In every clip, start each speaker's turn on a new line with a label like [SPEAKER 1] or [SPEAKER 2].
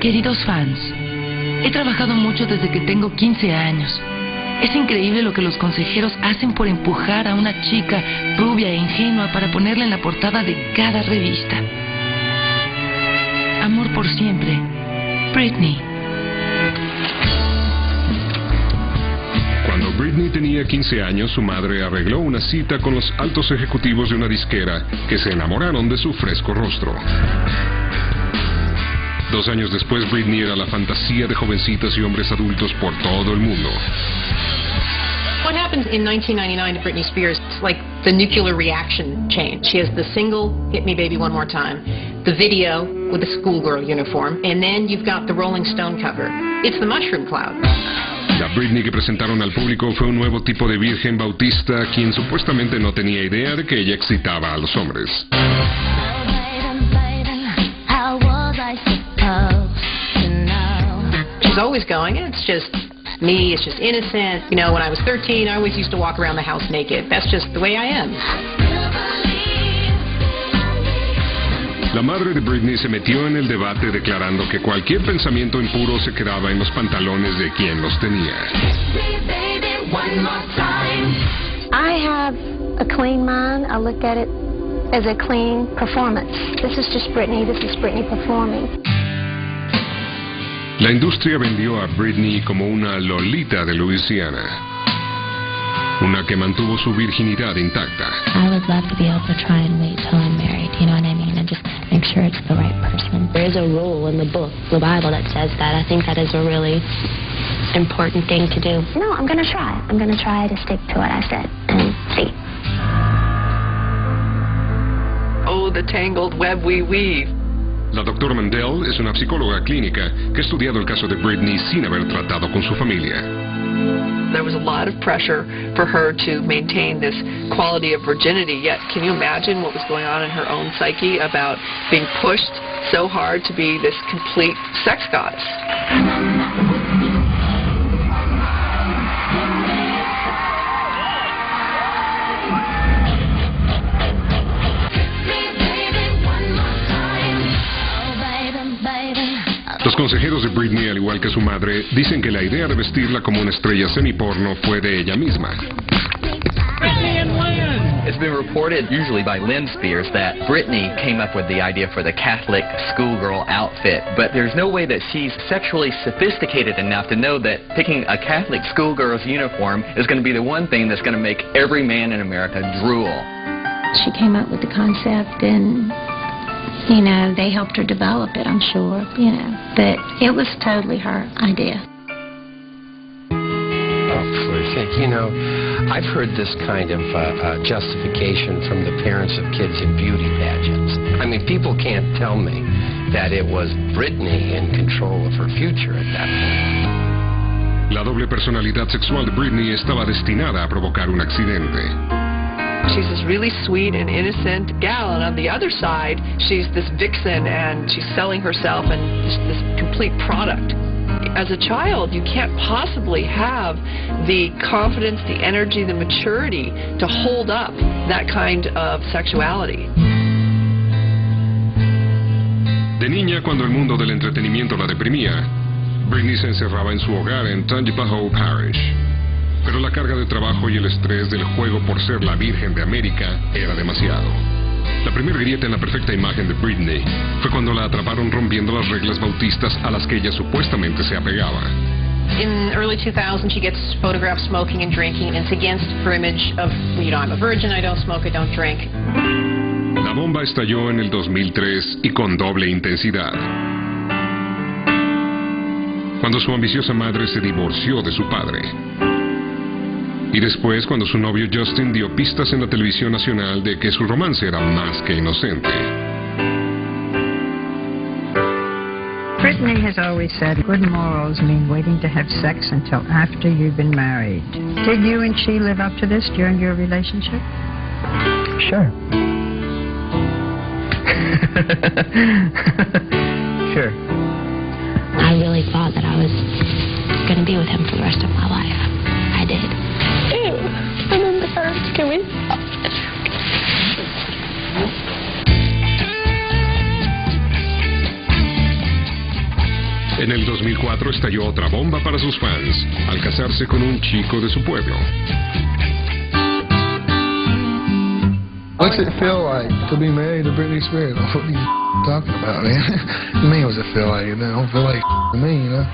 [SPEAKER 1] Queridos fans, he trabajado mucho desde que tengo 15 años. Es increíble lo que los consejeros hacen por empujar a una chica rubia e ingenua para ponerla en la portada de cada revista. Amor por siempre, Britney.
[SPEAKER 2] Cuando Britney tenía 15 años, su madre arregló una cita con los altos ejecutivos de una disquera que se enamoraron de su fresco rostro. 2 años después, Britney era la fantasía de jovencitas y hombres adultos por todo el mundo.
[SPEAKER 3] What happened in 1999 to Britney Spears? It's like the nuclear reaction chain. She has the single, Hit Me Baby One More Time, the video with the schoolgirl uniform, and then you've got the Rolling Stone cover. It's the mushroom cloud.
[SPEAKER 2] La Britney que presentaron al público fue un nuevo tipo de virgen bautista, quien supuestamente no tenía idea de que ella excitaba a los hombres.
[SPEAKER 3] She's always going, it's just me, it's just innocent. You know, when I was 13, I always used to walk around the house naked. That's just the way I am.
[SPEAKER 2] La madre de Britney se metió en el debate declarando que cualquier pensamiento impuro se quedaba en los pantalones de quien los tenía.
[SPEAKER 4] I have a clean mind. I look at it as a clean performance. This is just Britney. This is Britney performing.
[SPEAKER 2] La industria vendió a Britney como una Lolita de Luisiana, una que mantuvo su virginidad intacta.
[SPEAKER 5] I would love to be able to try and wait till I'm married, you know what I mean, and just make sure it's the right person.
[SPEAKER 6] There is a rule in the book, the Bible, that says that. I think that is a really important thing to do.
[SPEAKER 4] No, I'm going to try. I'm going to try to stick to what I said and see.
[SPEAKER 3] Oh, the tangled web we weave.
[SPEAKER 2] La doctora Mandel es una psicóloga clínica que ha estudiado el caso de Britney sin haber tratado con su familia.
[SPEAKER 3] There was a lot of pressure for her to maintain this quality of virginity, yet can you imagine what was going on in her own psyche about being pushed so hard to be this complete sex goddess?
[SPEAKER 2] Los consejeros de Britney, al igual que su madre, dicen que la idea de vestirla como una estrella semiporno fue de ella misma.
[SPEAKER 7] It's been reported, usually by Lynn Spears, that Britney came up with the idea for the Catholic schoolgirl outfit, but there's no way that she's sexually sophisticated enough to know that picking a Catholic schoolgirl's uniform is going to be the one thing that's going to make every man in America drool.
[SPEAKER 5] She came up with the concept and, you know, they helped her develop it, I'm sure, you know, but it was totally her idea.
[SPEAKER 8] You know, I've heard this kind of justification from the parents of kids in beauty pageants. I mean, people can't tell me that it was Britney in control of her future at that point.
[SPEAKER 2] La doble personalidad sexual de Britney estaba destinada a provocar un accidente.
[SPEAKER 3] She's this really sweet and innocent gal, and on the other side, she's this vixen, and she's selling herself and this complete product. As a child, you can't possibly have the confidence, the energy, the maturity to hold up that kind of sexuality.
[SPEAKER 2] De niña, cuando el mundo del entretenimiento la deprimía, Britney se encerraba en su hogar en Tangipahoa Parish. Pero la carga de trabajo y el estrés del juego por ser la Virgen de América era demasiado. La primera grieta en la perfecta imagen de Britney fue cuando la atraparon rompiendo las reglas bautistas a las que ella supuestamente se apegaba.
[SPEAKER 3] In early 2000, she gets photographed smoking and drinking, and it's against her image of, you know, I'm a virgin, I don't smoke, I don't drink.
[SPEAKER 2] La bomba estalló en el 2003 y con doble intensidad. Cuando su ambiciosa madre se divorció de su padre. Y después, cuando su novio Justin dio pistas en la televisión nacional de que su romance era más que inocente.
[SPEAKER 9] Britney has always said good morals mean waiting to have sex until after you've been married. Did you and she live up to this during your relationship?
[SPEAKER 8] Sure. Sure.
[SPEAKER 6] I really thought that I was going to be with him for the rest of my life. I did. Ew, I'm in the first. Can we?
[SPEAKER 2] En el 2004 estalló otra bomba para sus fans, al casarse con un chico de su pueblo.
[SPEAKER 10] What's it feel like to be married to Britney Spears? What are you talking about, man? To me, what's it feel like? It don't feel like to me, you know?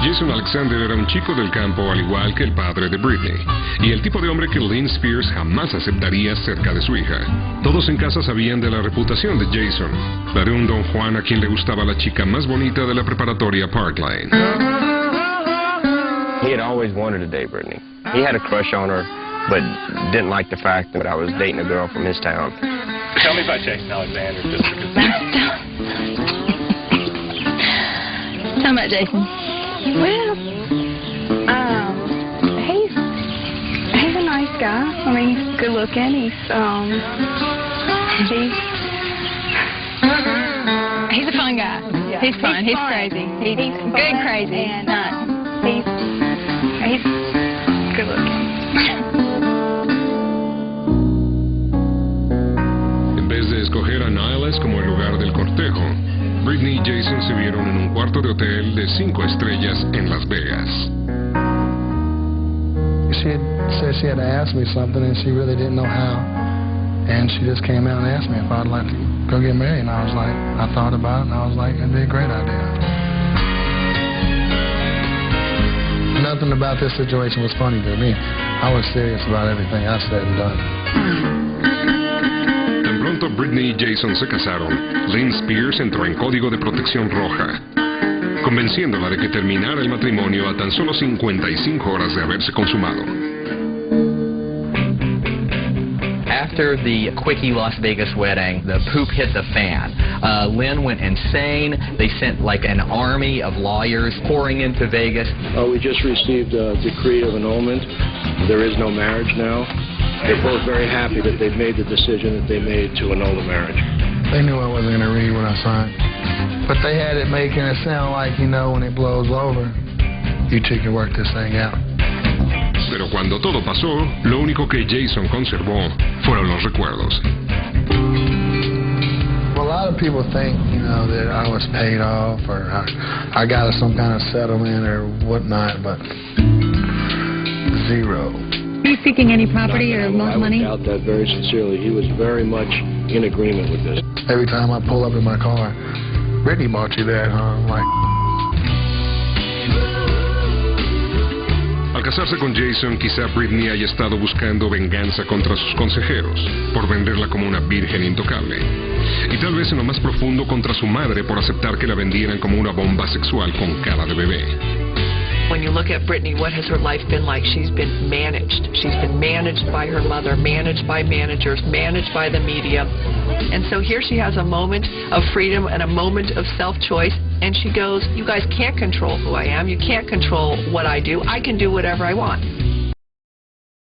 [SPEAKER 2] Jason Alexander era un chico del campo al igual que el padre de Britney, y el tipo de hombre que Lynn Spears jamás aceptaría cerca de su hija. Todos en casa sabían de la reputación de Jason, la de un don Juan a quien le gustaba la chica más bonita de la preparatoria Parkline.
[SPEAKER 8] He had always wanted to date Britney. He had a crush on her, but didn't like the fact that I was dating a girl from his town.
[SPEAKER 11] Tell me about Jason Alexander, just because...
[SPEAKER 12] Tell me about Jason.
[SPEAKER 13] Well, he's a nice guy. I mean, he's good looking.
[SPEAKER 12] He's a fun guy.
[SPEAKER 13] Yeah.
[SPEAKER 12] He's fun. He's
[SPEAKER 13] fun.
[SPEAKER 12] crazy. He's
[SPEAKER 13] fun,
[SPEAKER 12] good crazy.
[SPEAKER 13] and
[SPEAKER 12] Nice.
[SPEAKER 13] he's good looking.
[SPEAKER 2] En vez de escoger a Niles como el lugar del cortejo, Britney y Jason se vieron en un cuarto de hotel de 5 estrellas en Las Vegas.
[SPEAKER 10] She had said she had to ask me something, and she really didn't know how. And she just came out and asked me if I'd like to go get married. And I was like, I thought about it, and I was like, it'd be a great idea. Nothing about this situation was funny to me. I was serious about everything I said and done.
[SPEAKER 2] Tan pronto Britney y Jason se casaron, Lynn Spears entró en código de protección roja, convenciéndola de que terminara el matrimonio a tan solo 55 horas de haberse consumado.
[SPEAKER 7] After the quickie Las Vegas wedding, the poop hit the fan. Lynn went insane. They sent like an army of lawyers pouring into Vegas.
[SPEAKER 14] We just received a decree of annulment. There is no marriage now. They're both very happy that they've made the decision that they made to annul the marriage.
[SPEAKER 10] They knew I wasn't going to read what I signed. But they had it making it sound like, you know, when it blows over, you two can work this thing out.
[SPEAKER 2] Pero cuando todo pasó, lo único que Jason conservó fueron los recuerdos.
[SPEAKER 10] Well, a lot of people think, you know, that I was paid off or I got some kind of settlement or whatnot, but zero.
[SPEAKER 12] Are you seeking any property or more money?
[SPEAKER 14] I would doubt that very sincerely. He was very much in agreement with this.
[SPEAKER 10] Every time I pull up in my car, Britney bought you that, huh? I'm like...
[SPEAKER 2] Al casarse con Jason, quizá Britney haya estado buscando venganza contra sus consejeros por venderla como una virgen intocable. Y tal vez en lo más profundo contra su madre por aceptar que la vendieran como una bomba sexual con cara de bebé.
[SPEAKER 3] When you look at Britney, what has her life been like? She's been managed. She's been managed by her mother, managed by managers, managed by the media. And so here she has a moment of freedom and a moment of self-choice. And she goes, you guys can't control who I am. You can't control what I do. I can do whatever I want.